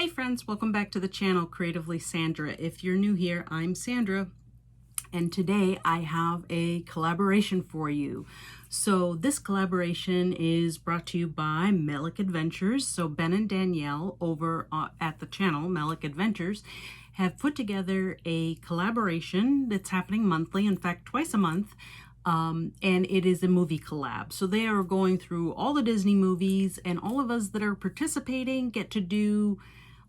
Hi friends, welcome back to the channel Creatively Sandra. If you're new here, I'm Sandra, and today I have a collaboration for you. So this collaboration is brought to you by Melick Adventures. So Ben and Danielle over at the channel Melick Adventures have put together a collaboration that's happening monthly, in fact twice a month. And it is a movie collab. So they are going through all the Disney movies, and all of us that are participating get to do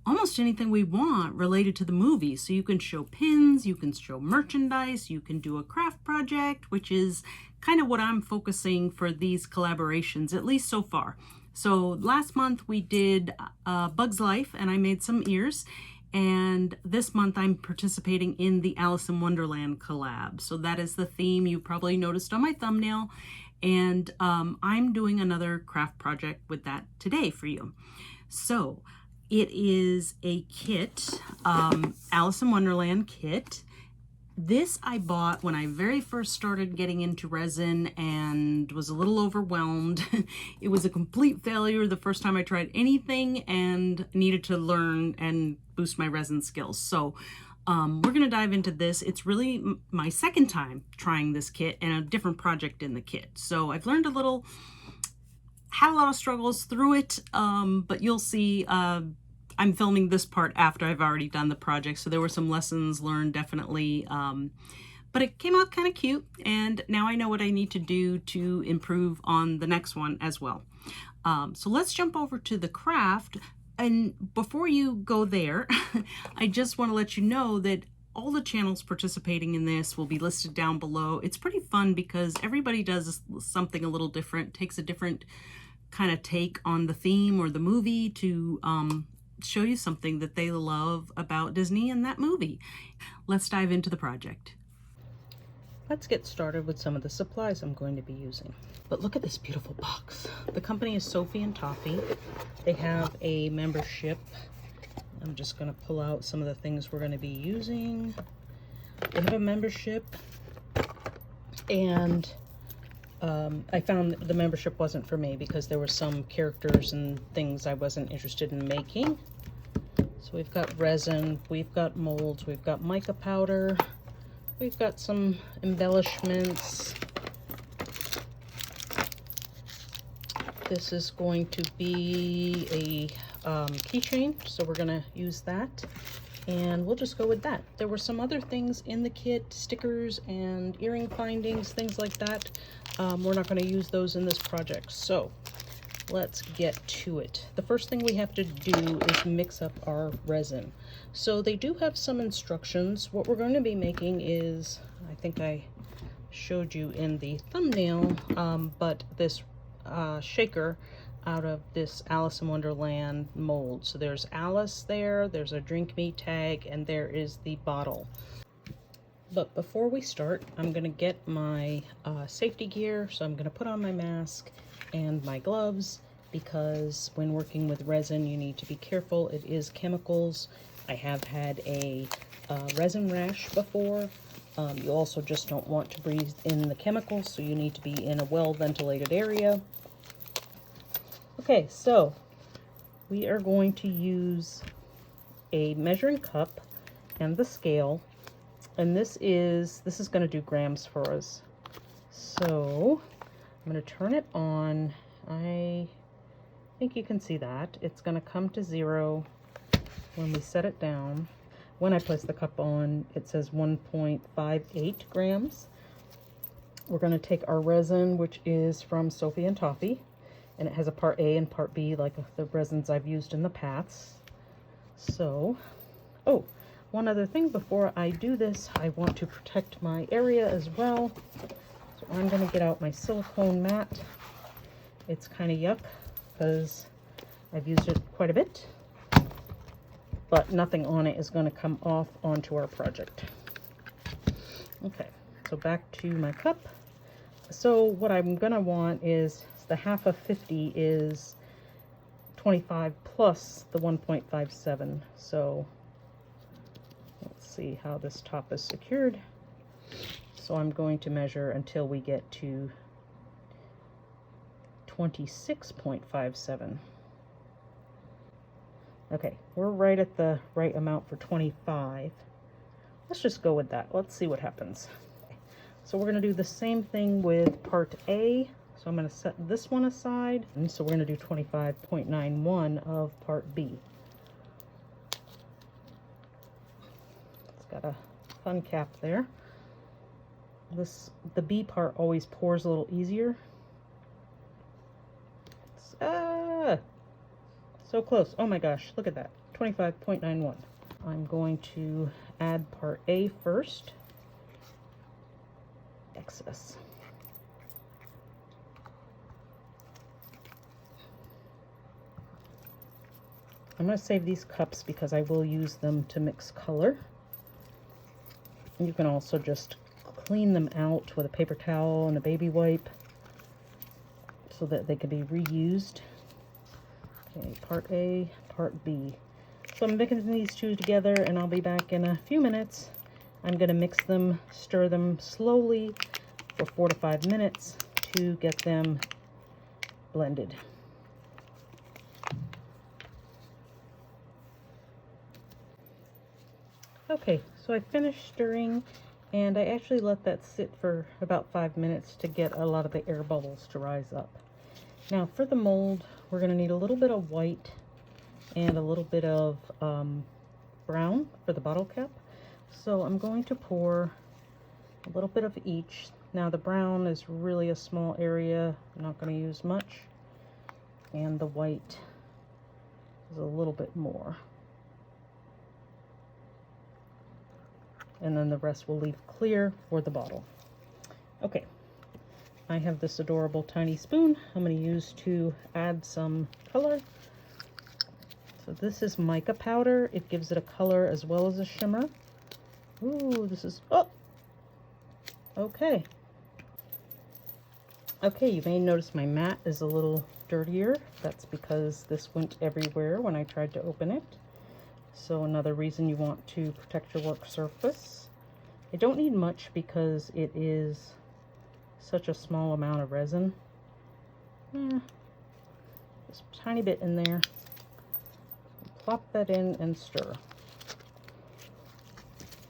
almost anything we want related to the movie. So you can show pins, you can show merchandise, you can do a craft project, which is kind of what I'm focusing for these collaborations, at least so far. So last month we did Bug's Life, and I made some ears. And this month I'm participating in the Alice in Wonderland collab. So that is the theme you probably noticed on my thumbnail. And I'm doing another craft project with that today for you. So it is a kit, Alice in Wonderland kit. This I bought when I very first started getting into resin and was a little overwhelmed. It was a complete failure the first time I tried anything and needed to learn and boost my resin skills. So we're going to dive into this. It's really my second time trying this kit and a different project in the kit. So I've learned a little, had a lot of struggles through it, but you'll see I'm filming this part after I've already done the project, so there were some lessons learned definitely, but it came out kind of cute, and now I know what I need to do to improve on the next one as well. So let's jump over to the craft, and before you go there, I just want to let you know that all the channels participating in this will be listed down below. It's pretty fun because everybody does something a little different, takes a different kind of take on the theme or the movie to show you something that they love about Disney and that movie. Let's dive into the project. Let's get started with some of the supplies I'm going to be using. But look at this beautiful box. The company is Sophie and Toffee. They have a membership. I'm just going to pull out some of the things we're going to be using. They have a membership, and I found the membership wasn't for me because there were some characters and things I wasn't interested in making. So we've got resin, we've got molds, we've got mica powder, we've got some embellishments. This is going to be a keychain, so we're going to use that. And we'll just go with that. There were some other things in the kit, stickers and earring findings, things like that. We're not going to use those in this project. So let's get to it. The first thing we have to do is mix up our resin. So they do have some instructions. What we're going to be making is, I think I showed you in the thumbnail, but this shaker out of this Alice in Wonderland mold. So there's Alice there, there's a drink me tag, and there is the bottle. But before we start, I'm going to get my safety gear. So I'm going to put on my mask and my gloves, because when working with resin you need to be careful. It is chemicals. I have had a resin rash before. You also just don't want to breathe in the chemicals, so you need to be in a well-ventilated area. Okay, so we are going to use a measuring cup and the scale, and this is going to do grams for us. So I'm going to turn it on. I think you can see that. It's going to come to 0 when we set it down. When I place the cup on, it says 1.58 grams. We're going to take our resin, which is from Sophie and Toffee, and it has a part A and part B, like the resins I've used in the past. So, oh, one other thing before I do this, I want to protect my area as well. So I'm going to get out my silicone mat. It's kind of yuck because I've used it quite a bit, but nothing on it is going to come off onto our project. Okay, so back to my cup. So what I'm going to want is, the half of 50 is 25 plus the 1.57. So let's see how this top is secured. So I'm going to measure until we get to 26.57. Okay, we're right at the right amount for 25. Let's just go with that. Let's see what happens. Okay. So we're going to do the same thing with part A. So I'm going to set this one aside. And so we're going to do 25.91 of part B. It's got a fun cap there. The B part always pours a little easier. So close. Oh my gosh, look at that. 25.91. I'm going to add part A first. Excess. I'm going to save these cups because I will use them to mix color. You can also just clean them out with a paper towel and a baby wipe so that they can be reused. Okay, part A, part B. So I'm mixing these two together and I'll be back in a few minutes. I'm going to mix them, stir them slowly for 4 to 5 minutes to get them blended. Okay, so I finished stirring and I actually let that sit for about 5 minutes to get a lot of the air bubbles to rise up. Now for the mold, we're going to need a little bit of white and a little bit of brown for the bottle cap. So I'm going to pour a little bit of each. Now the brown is really a small area. I'm not going to use much. And the white is a little bit more. And then the rest will leave clear for the bottle. Okay. I have this adorable tiny spoon I'm going to use to add some color. So this is mica powder. It gives it a color as well as a shimmer. Ooh, this is, oh! Okay. Okay, you may notice my mat is a little dirtier. That's because this went everywhere when I tried to open it. So another reason you want to protect your work surface. I don't need much because it is such a small amount of resin. Just a tiny bit in there. Plop that in and stir.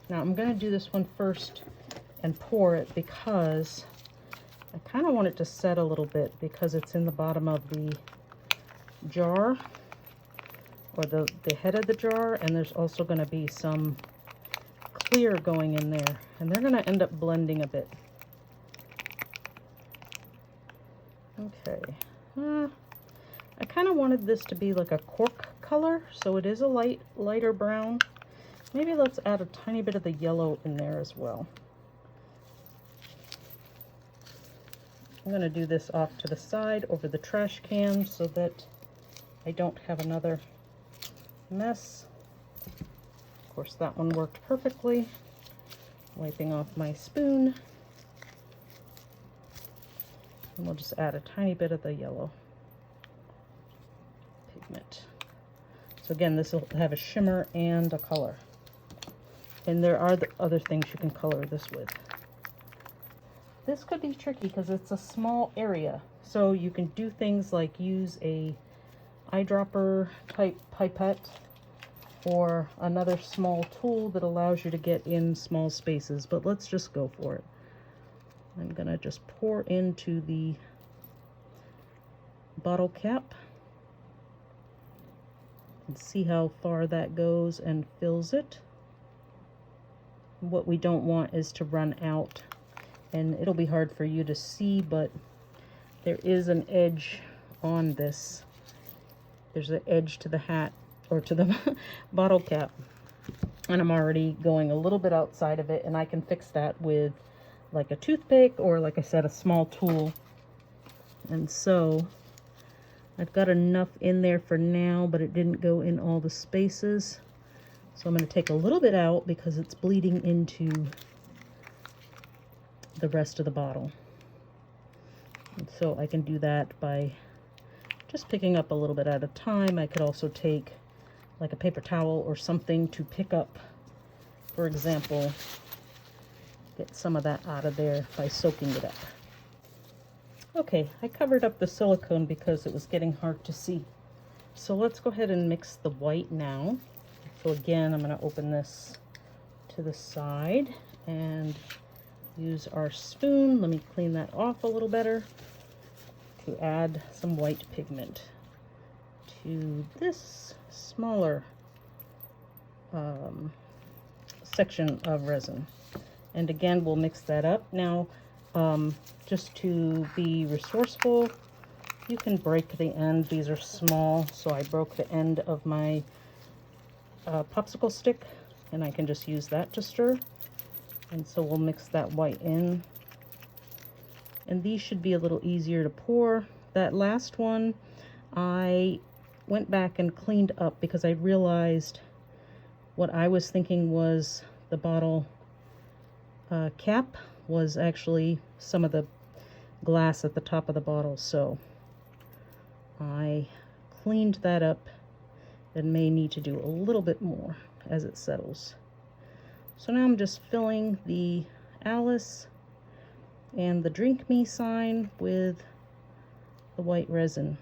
Now I'm going to do this one first and pour it because I kind of want it to set a little bit because it's in the bottom of the jar or the head of the jar, and there's also going to be some clear going in there and they're going to end up blending a bit. Okay, I kind of wanted this to be like a cork color, so it is a lighter brown. Maybe let's add a tiny bit of the yellow in there as well. I'm going to do this off to the side over the trash can so that I don't have another mess. Of course, that one worked perfectly. Wiping off my spoon. And we'll just add a tiny bit of the yellow pigment. So again, this will have a shimmer and a color. And there are the other things you can color this with. This could be tricky because it's a small area. So you can do things like use a eyedropper type pipette or another small tool that allows you to get in small spaces. But let's just go for it. I'm going to just pour into the bottle cap and see how far that goes and fills it. What we don't want is to run out, and it'll be hard for you to see, but there is an edge on this. There's an edge to the hat or to the bottle cap, and I'm already going a little bit outside of it, and I can fix that with like a toothpick or, like I said, a small tool. And so I've got enough in there for now, but it didn't go in all the spaces. So I'm going to take a little bit out because it's bleeding into the rest of the bottle. And so I can do that by just picking up a little bit at a time. I could also take like a paper towel or something to pick up, for example, get some of that out of there by soaking it up. Okay, I covered up the silicone because it was getting hard to see. So let's go ahead and mix the white now. So again, I'm going to open this to the side and use our spoon. Let me clean that off a little better to add some white pigment to this smaller section of resin. And again, we'll mix that up. Now, just to be resourceful, you can break the end. These are small, so I broke the end of my popsicle stick, and I can just use that to stir. And so we'll mix that white in. And these should be a little easier to pour. That last one, I went back and cleaned up because I realized what I was thinking was the bottle cap was actually some of the glass at the top of the bottle. So I cleaned that up and may need to do a little bit more as it settles. So now I'm just filling the Alice and the Drink Me sign with the white resin.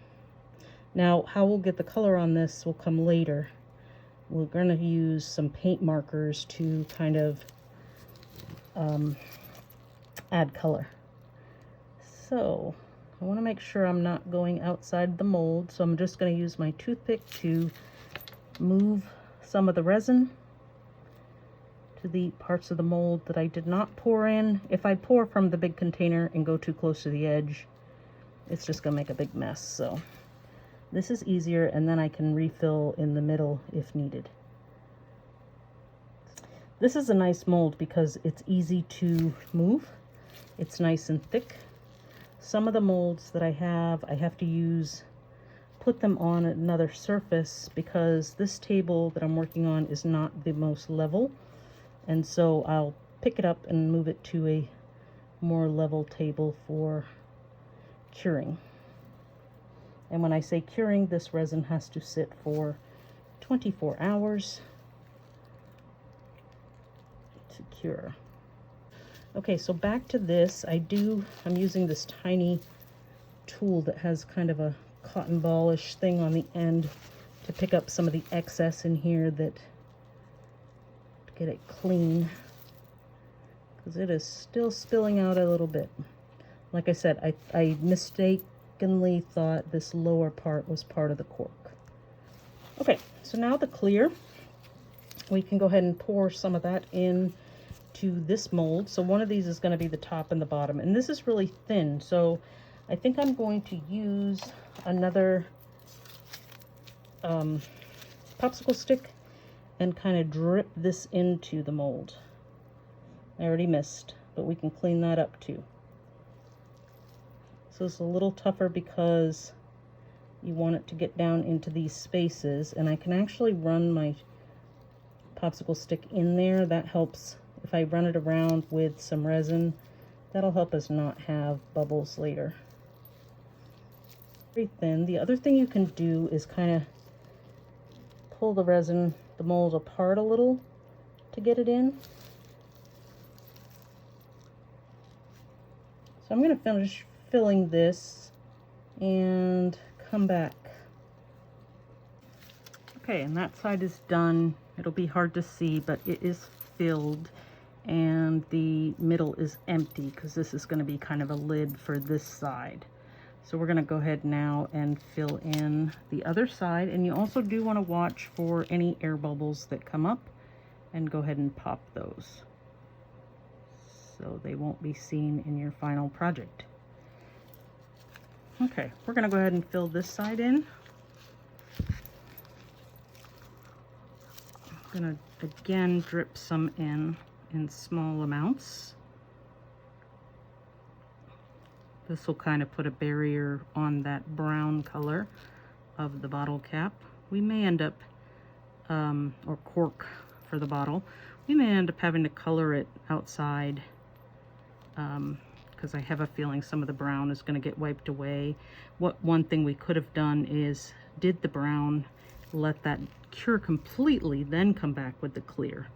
Now, how we'll get the color on this will come later. We're going to use some paint markers to kind of add color. So I want to make sure I'm not going outside the mold, so I'm just going to use my toothpick to move some of the resin to the parts of the mold that I did not pour in. If I pour from the big container and go too close to the edge, it's just going to make a big mess. So this is easier, and then I can refill in the middle if needed. This is a nice mold because it's easy to move. It's nice and thick. Some of the molds that I have to put them on another surface because this table that I'm working on is not the most level. And so I'll pick it up and move it to a more level table for curing. And when I say curing, this resin has to sit for 24 hours to cure. Okay, so back to this. I'm using this tiny tool that has kind of a cotton ballish thing on the end to pick up some of the excess in here, to get it clean, because it is still spilling out a little bit. Like I said, I mistakenly thought this lower part was part of the cork. Okay, so now the clear, we can go ahead and pour some of that in to this mold. So one of these is going to be the top and the bottom, and this is really thin, so I think I'm going to use another popsicle stick and kind of drip this into the mold. I already missed, but we can clean that up too. So it's a little tougher because you want it to get down into these spaces, and I can actually run my popsicle stick in there. That helps. If I run it around with some resin, that'll help us not have bubbles later. Very thin. The other thing you can do is kind of pull the resin, the mold apart a little to get it in. So I'm going to finish filling this and come back. Okay, and that side is done. It'll be hard to see, but it is filled, and the middle is empty because this is going to be kind of a lid for this side. So we're going to go ahead now and fill in the other side, and you also do want to watch for any air bubbles that come up and go ahead and pop those so they won't be seen in your final project. Okay, we're going to go ahead and fill this side in. I'm going to again drip some in small amounts. This will kind of put a barrier on that brown color of the bottle cap. We may end up, or cork for the bottle, we may end up having to color it outside because I have a feeling some of the brown is going to get wiped away. One thing we could have done is did the brown, let that cure completely, then come back with the clear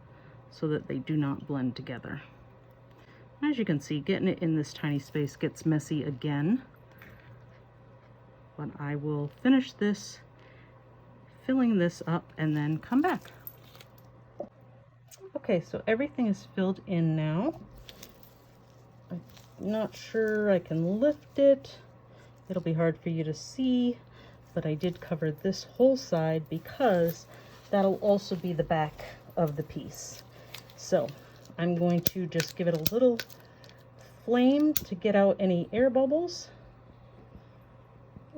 so that they do not blend together. As you can see, getting it in this tiny space gets messy again, but I will finish this filling this up and then come back. Okay, so everything is filled in now. I'm not sure I can lift it. It'll be hard for you to see, but I did cover this whole side because that'll also be the back of the piece. So I'm going to just give it a little flame to get out any air bubbles.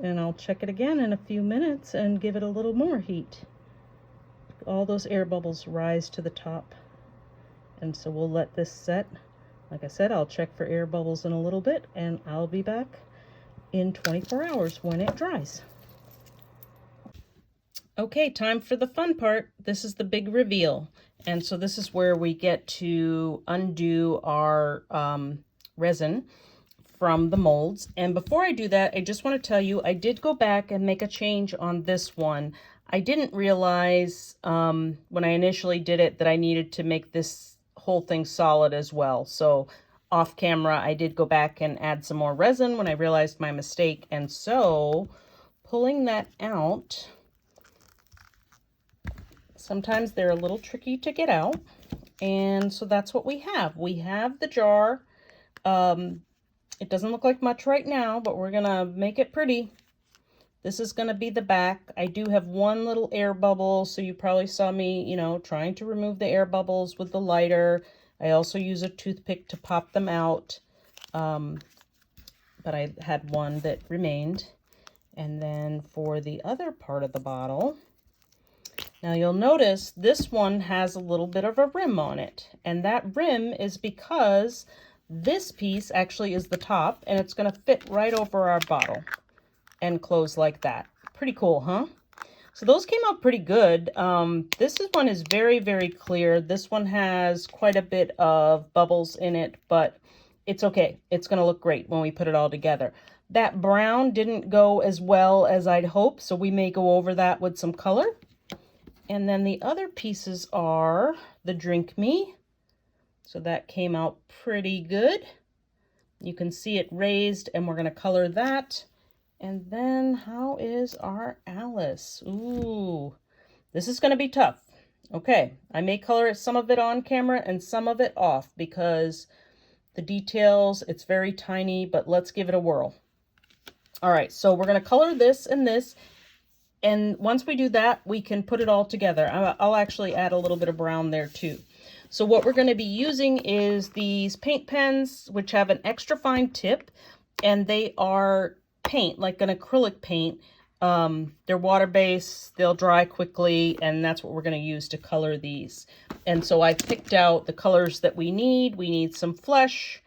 And I'll check it again in a few minutes and give it a little more heat. All those air bubbles rise to the top. And so we'll let this set. Like I said, I'll check for air bubbles in a little bit, and I'll be back in 24 hours when it dries. Okay, time for the fun part. This is the big reveal. And so this is where we get to undo our resin from the molds. And before I do that, I just want to tell you, I did go back and make a change on this one. I didn't realize when I initially did it that I needed to make this whole thing solid as well. So off camera, I did go back and add some more resin when I realized my mistake. And so pulling that out, sometimes they're a little tricky to get out. And so that's what we have. We have the jar. It doesn't look like much right now, but we're gonna make it pretty. This is gonna be the back. I do have one little air bubble, so you probably saw me, you know, trying to remove the air bubbles with the lighter. I also use a toothpick to pop them out, but I had one that remained. And then for the other part of the bottle, now you'll notice this one has a little bit of a rim on it, and that rim is because this piece actually is the top, and it's gonna fit right over our bottle and close like that. Pretty cool, huh? So those came out pretty good. This one is very, very clear. This one has quite a bit of bubbles in it, but it's okay. It's gonna look great when we put it all together. That brown didn't go as well as I'd hoped, so we may go over that with some color. And then the other pieces are the Drink Me. So that came out pretty good. You can see it raised, and we're gonna color that. And then how is our Alice? Ooh, this is gonna be tough. Okay, I may color some of it on camera and some of it off because the details, it's very tiny, but let's give it a whirl. All right, so we're gonna color this and this. And once we do that, we can put it all together. I'll actually add a little bit of brown there too. So what we're gonna be using is these paint pens, which have an extra fine tip, and they are paint, like an acrylic paint. They're water-based, they'll dry quickly, and that's what we're going to use to color these. And so I picked out the colors that we need. We need some flesh.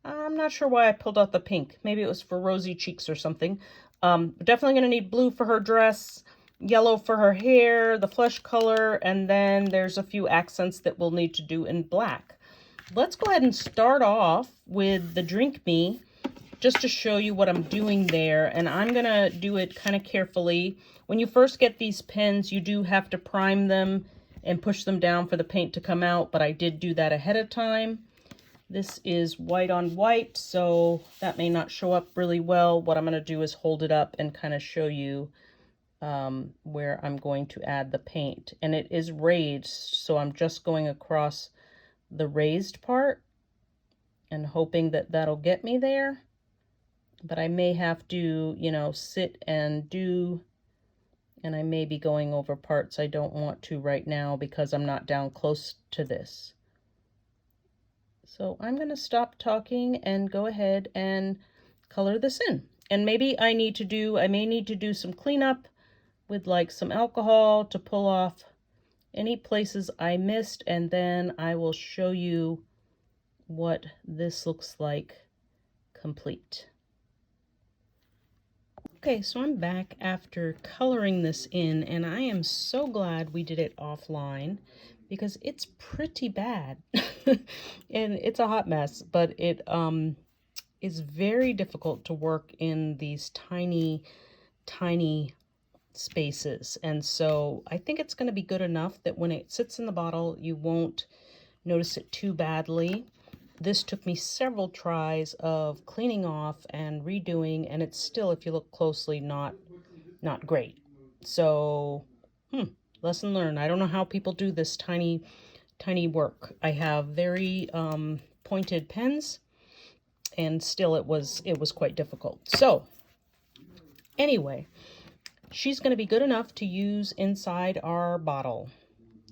I'm not sure why I pulled out the pink. Maybe it was for rosy cheeks or something. Definitely going to need blue for her dress, yellow for her hair, the flesh color, and then there's a few accents that we'll need to do in black. Let's go ahead and start off with the Drink Me, just to show you what I'm doing there. And I'm gonna do it kind of carefully. When you first get these pens, you do have to prime them and push them down for the paint to come out, but I did do that ahead of time. This is white on white, so that may not show up really well. What I'm gonna do is hold it up and kind of show you where I'm going to add the paint. And it is raised, so I'm just going across the raised part and hoping that that'll get me there. But I may have to, you know, sit and do, and I may be going over parts I don't want to right now because I'm not down close to this. So I'm going to stop talking and go ahead and color this in. And maybe I may need to do some cleanup with like some alcohol to pull off any places I missed, and then I will show you what this looks like complete. Okay, so I'm back after coloring this in, and I am so glad we did it offline because it's pretty bad. And it's a hot mess, but it is very difficult to work in these tiny, tiny spaces. And so I think it's going to be good enough that when it sits in the bottle, you won't notice it too badly. This took me several tries of cleaning off and redoing, and it's still, if you look closely, not great. So Lesson learned. I don't know how people do this tiny work. I have very pointed pens, and still it was quite difficult. So anyway, she's going to be good enough to use inside our bottle.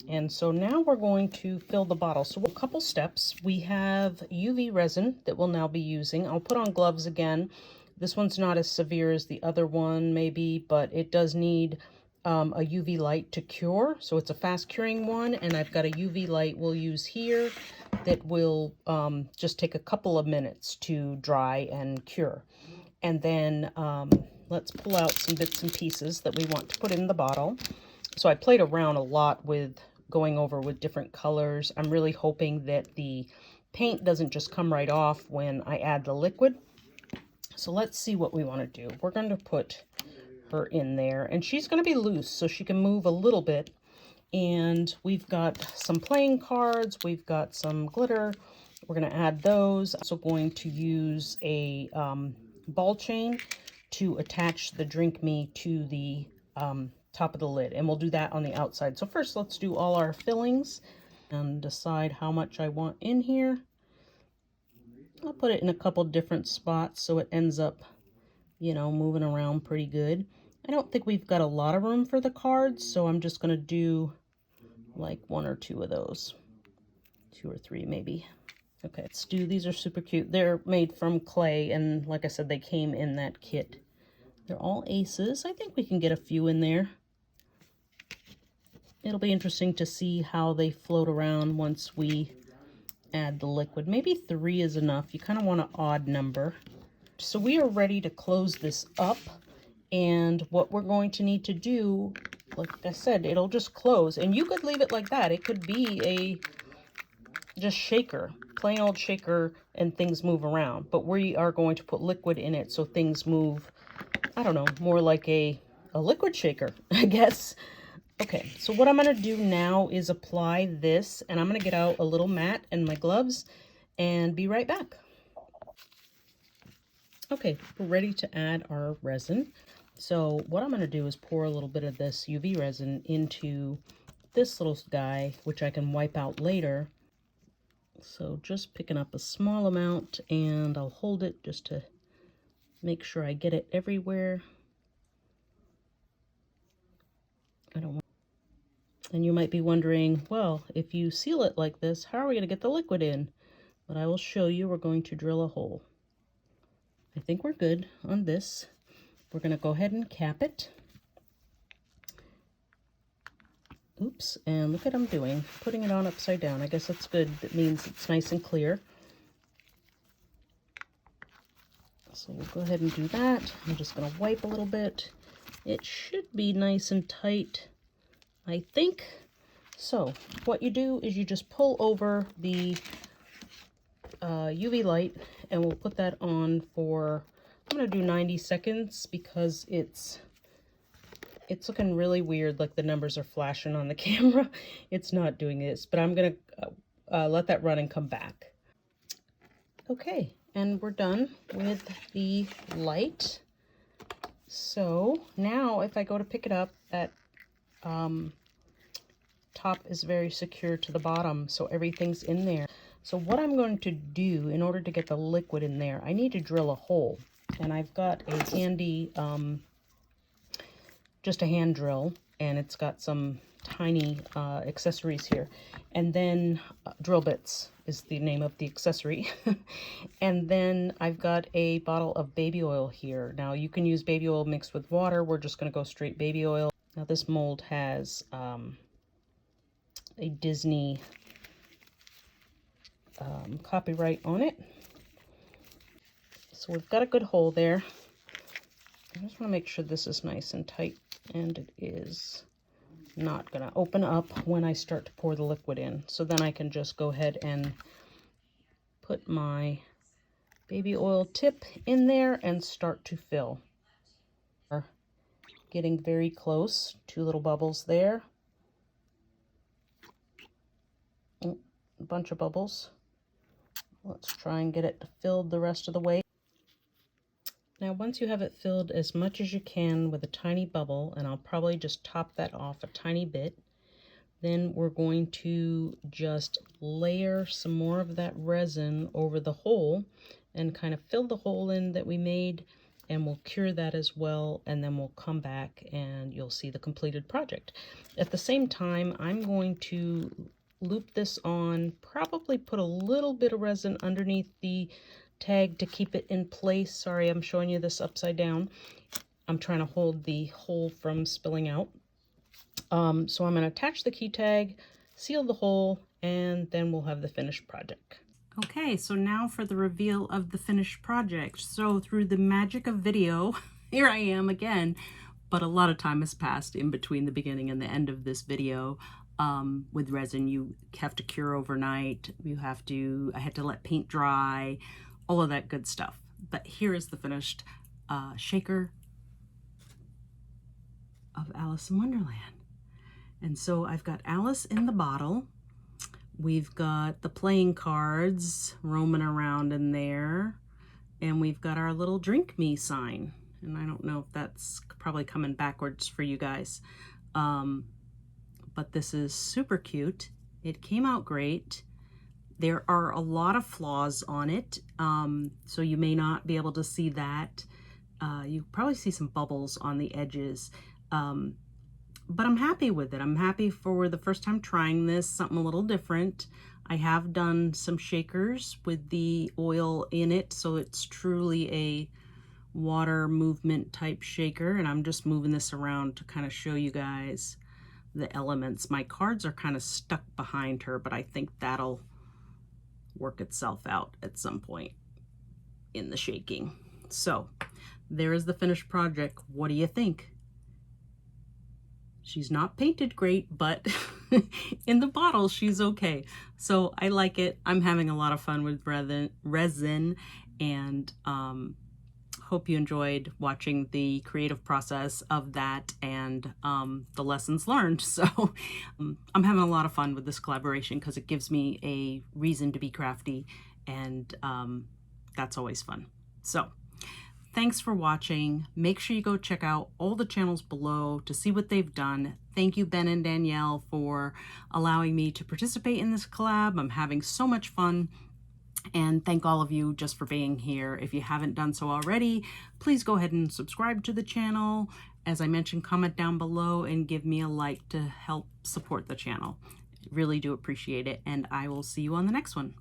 And so now we're going to fill the bottle. So a couple steps. We have UV resin that we'll now be using. I'll put on gloves again. This one's not as severe as the other one maybe, but it does need a UV light to cure. So it's a fast curing one, and I've got a UV light we'll use here that will just take a couple of minutes to dry and cure. And then let's pull out some bits and pieces that we want to put in the bottle. So I played around a lot with going over with different colors. I'm really hoping that the paint doesn't just come right off when I add the liquid. So let's see what we want to do. We're going to put her in there, and she's going to be loose so she can move a little bit. And we've got some playing cards, we've got some glitter. We're going to add those. Also going to use a ball chain to attach the Drink Me to the top of the lid, and we'll do that on the outside. So first, let's do all our fillings and decide how much I want in here. I'll put it in a couple different spots so it ends up, you know, moving around pretty good. I don't think we've got a lot of room for the cards, so I'm just going to do like 1 or 2 of those. 2 or 3 maybe. Okay, let's do, these are super cute. They're made from clay, and like I said, they came in that kit. They're all aces. I think we can get a few in there. It'll be interesting to see how they float around once we add the liquid. Maybe 3 is enough. You kind of want an odd number. So we are ready to close this up, and what we're going to need to do, like I said, it'll just close, and you could leave it like that. It could be a just shaker, plain old shaker, and things move around, but we are going to put liquid in it so things move, I don't know, more like a liquid shaker, I guess. Okay, so what I'm going to do now is apply this, and I'm going to get out a little mat and my gloves and be right back. Okay, we're ready to add our resin. So what I'm going to do is pour a little bit of this UV resin into this little guy, which I can wipe out later. So just picking up a small amount, and I'll hold it just to make sure I get it everywhere. I don't want. And you might be wondering, well, if you seal it like this, how are we going to get the liquid in? But I will show you. We're going to drill a hole. I think we're good on this. We're going to go ahead and cap it. Oops, and look what I'm doing. Putting it on upside down. I guess that's good. That means it's nice and clear. So we'll go ahead and do that. I'm just going to wipe a little bit. It should be nice and tight, I think. So what you do is you just pull over the UV light, and we'll put that on for, I'm going to do 90 seconds because it's looking really weird, like the numbers are flashing on the camera. It's not doing this, but I'm going to let that run and come back. Okay, and we're done with the light. So now if I go to pick it up, that top is very secure to the bottom, so everything's in there. So what I'm going to do in order to get the liquid in there, I need to drill a hole. And I've got a handy, just a hand drill, and it's got some tiny accessories here. And then drill bits is the name of the accessory. And then I've got a bottle of baby oil here. Now you can use baby oil mixed with water. We're just going to go straight baby oil. Now this mold has a Disney copyright on it. So we've got a good hole there. I just want to make sure this is nice and tight, and it is not going to open up when I start to pour the liquid in. So then I can just go ahead and put my baby oil tip in there and start to fill. Getting very close, 2 little bubbles there. Oh, a bunch of bubbles. Let's try and get it filled the rest of the way. Now once you have it filled as much as you can with a tiny bubble, and I'll probably just top that off a tiny bit, then we're going to just layer some more of that resin over the hole and kind of fill the hole in that we made, and we'll cure that as well, and then we'll come back and you'll see the completed project. At the same time, I'm going to loop this on, probably put a little bit of resin underneath the tag to keep it in place. Sorry, I'm showing you this upside down. I'm trying to hold the hole from spilling out. So I'm going to attach the key tag, seal the hole, and then we'll have the finished project. Okay, so now for the reveal of the finished project. So through the magic of video, here I am again, but a lot of time has passed in between the beginning and the end of this video. With resin, you have to cure overnight. I had to let paint dry, all of that good stuff. But here is the finished shaker of Alice in Wonderland. And so I've got Alice in the bottle. We've got the playing cards roaming around in there. And we've got our little drink me sign. And I don't know if that's probably coming backwards for you guys. But this is super cute. It came out great. There are a lot of flaws on it, so you may not be able to see that. You probably see some bubbles on the edges, but I'm happy with it. I'm happy for the first time trying this, something a little different. I have done some shakers with the oil in it, so it's truly a water movement type shaker, and I'm just moving this around to kind of show you guys the elements. My cards are kind of stuck behind her, but I think that'll work itself out at some point in the shaking. So there is the finished project. What do you think? She's not painted great, but in the bottle she's okay. So I like it. I'm having a lot of fun with resin, and hope you enjoyed watching the creative process of that and the lessons learned. So I'm having a lot of fun with this collaboration because it gives me a reason to be crafty, and that's always fun. So thanks for watching. Make sure you go check out all the channels below to see what they've done. Thank you, Ben and Danielle, for allowing me to participate in this collab. I'm having so much fun. And thank all of you just for being here. If you haven't done so already, please go ahead and subscribe to the channel. As I mentioned, comment down below and give me a like to help support the channel. Really do appreciate it, and I will see you on the next one.